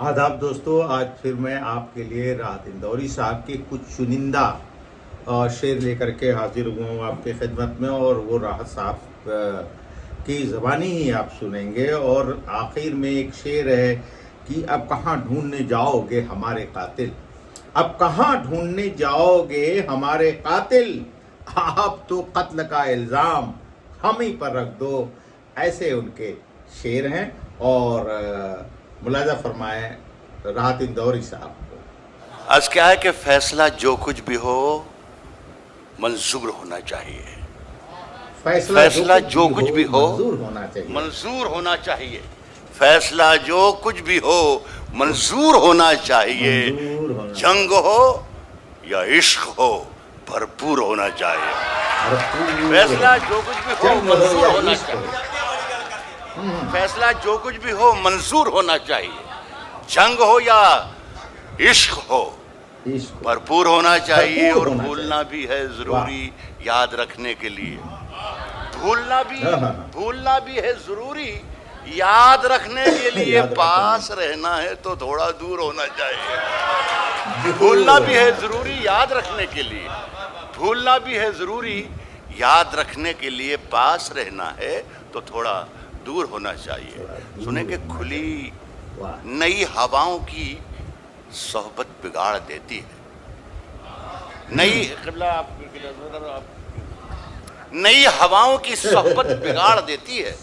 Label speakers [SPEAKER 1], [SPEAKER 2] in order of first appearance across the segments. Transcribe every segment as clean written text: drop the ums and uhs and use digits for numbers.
[SPEAKER 1] آداب دوستو، آج پھر میں آپ کے لیے راحت اندوری صاحب کے کچھ چنندہ شعر لے کر کے حاضر ہوا ہوں آپ کی خدمت میں، اور وہ راحت صاحب کی زبانی ہی آپ سنیں گے۔ اور آخر میں ایک شعر ہے کہ اب کہاں ڈھونڈنے جاؤ گے ہمارے قاتل، اب کہاں ڈھونڈنے جاؤ گے ہمارے قاتل، آپ تو قتل کا الزام ہم ہی پر رکھ دو۔ ایسے ان کے شعر ہیں، اور ملاحظہ فرمائیں راحت اندوری صاحب کو۔
[SPEAKER 2] عرض کیا ہے کہ فیصلہ جو کچھ بھی ہو منظور ہونا چاہیے، فیصلہ جو کچھ بھی ہو
[SPEAKER 1] منظور ہونا چاہیے،
[SPEAKER 2] منظور ہونا چاہیے، فیصلہ جو کچھ بھی ہو منظور ہونا چاہیے،
[SPEAKER 1] منظور ہونا
[SPEAKER 2] جنگ ہو یا عشق ہو بھرپور ہونا چاہیے، فیصلہ جو کچھ بھی ہو منظور ہونا چاہیے، فیصلہ جو کچھ بھی ہو منظور ہونا چاہیے، جنگ ہو یا عشق ہو بھرپور ہونا چاہیے، اور بھولنا بھی ہے ضروری یاد رکھنے کے لیے، بھولنا بھی ہے ضروری یاد رکھنے کے لیے، پاس رہنا ہے تو تھوڑا دور ہونا چاہیے، بھولنا بھی ہے ضروری یاد رکھنے کے لیے، بھولنا بھی ہے ضروری یاد رکھنے کے لیے، پاس رہنا ہے تو تھوڑا دور ہونا چاہیے۔ سنیں کہ کھلی نئی ہواؤں کی صحبت بگاڑ دیتی ہے، نئی ہواؤں کی صحبت بگاڑ دیتی ہے،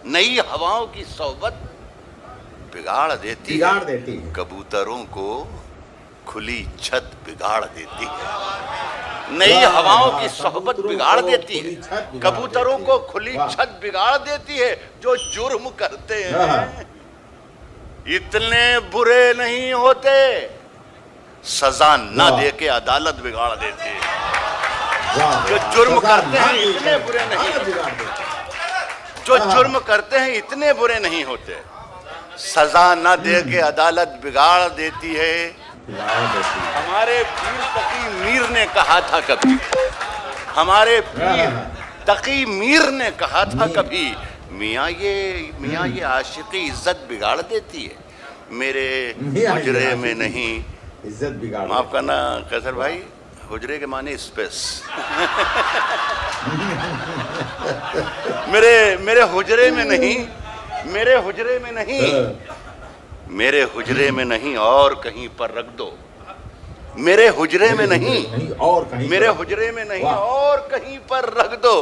[SPEAKER 2] نئی ہواؤں کی صحبت بگاڑ دیتی ہے، کبوتروں کو کھلی چھت بگاڑ دیتی ہے، نئی ہواؤں کی صحبت بگاڑ دیتی ہے، کبوتروں کو کھلی چھت بگاڑ دیتی ہے، جو جرم کرتے ہیں اتنے برے نہیں ہوتے، سزا نہ دے کے عدالت بگاڑ دیتی ہے، جو جرم کرتے ہیں اتنے برے نہیں ہوتے، جو جرم کرتے ہیں اتنے برے نہیں ہوتے، سزا نہ دے کے عدالت بگاڑ دیتی ہے۔ ہمارے پیر تقی میر نے کہا تھا کبھی، ہمارے پیر تقی میر نے کہا تھا کبھی، میاں یہ عاشقی عزت بگاڑ دیتی ہے، میرے حجرے میں نہیں،
[SPEAKER 1] عزت بگاڑ،
[SPEAKER 2] معاف کرنا قیصر بھائی، حجرے کے معنی اسپیس، میرے حجرے میں نہیں، میرے حجرے میں نہیں، میرے حجرے میں نہیں اور کہیں پر رکھ دو، میرے حجرے میں نہیں، میرے حجرے میں نہیں اور کہیں پر رکھ دو،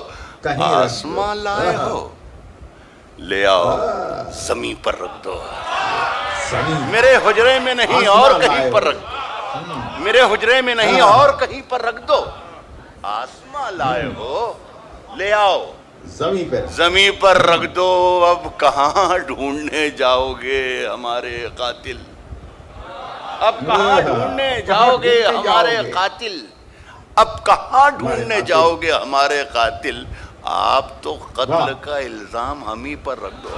[SPEAKER 2] آسمان لائے ہو لے آؤ زمین پر رکھ دو، میرے حجرے میں نہیں اور کہیں پر رکھ دو، میرے حجرے میں نہیں اور کہیں پر رکھ دو، آسمان لائے ہو لے آؤ زمین پر رکھ دو، اب کہاں ڈھونڈنے جاؤ گے ہمارے قاتل، اب کہاں ڈھونڈنے جاؤ گے ہمارے قاتل، اب کہاں ڈھونڈنے جاؤ گے ہمارے قاتل، آپ تو قتل کا الزام ہم ہی پر رکھ دو،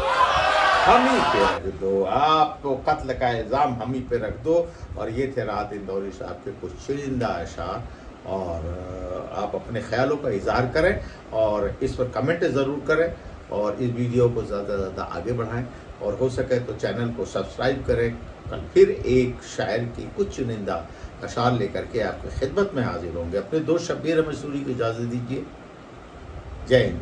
[SPEAKER 1] ہم ہی پہ رکھ دو، آپ تو قتل کا الزام ہم ہی پہ رکھ دو۔ اور یہ تھے راحت اندوری صاحب کے کچھ چنندہ اشعار، اور آپ اپنے خیالوں کا اظہار کریں اور اس پر کمنٹ ضرور کریں، اور اس ویڈیو کو زیادہ سے زیادہ آگے بڑھائیں، اور ہو سکے تو چینل کو سبسکرائب کریں۔ کل پھر ایک شاعر کی کچھ چنندہ اشعار لے کر کے آپ کی خدمت میں حاضر ہوں گے۔ اپنے دوست شبیر احمد سوری کو اجازت دیجیے۔ جے ہند۔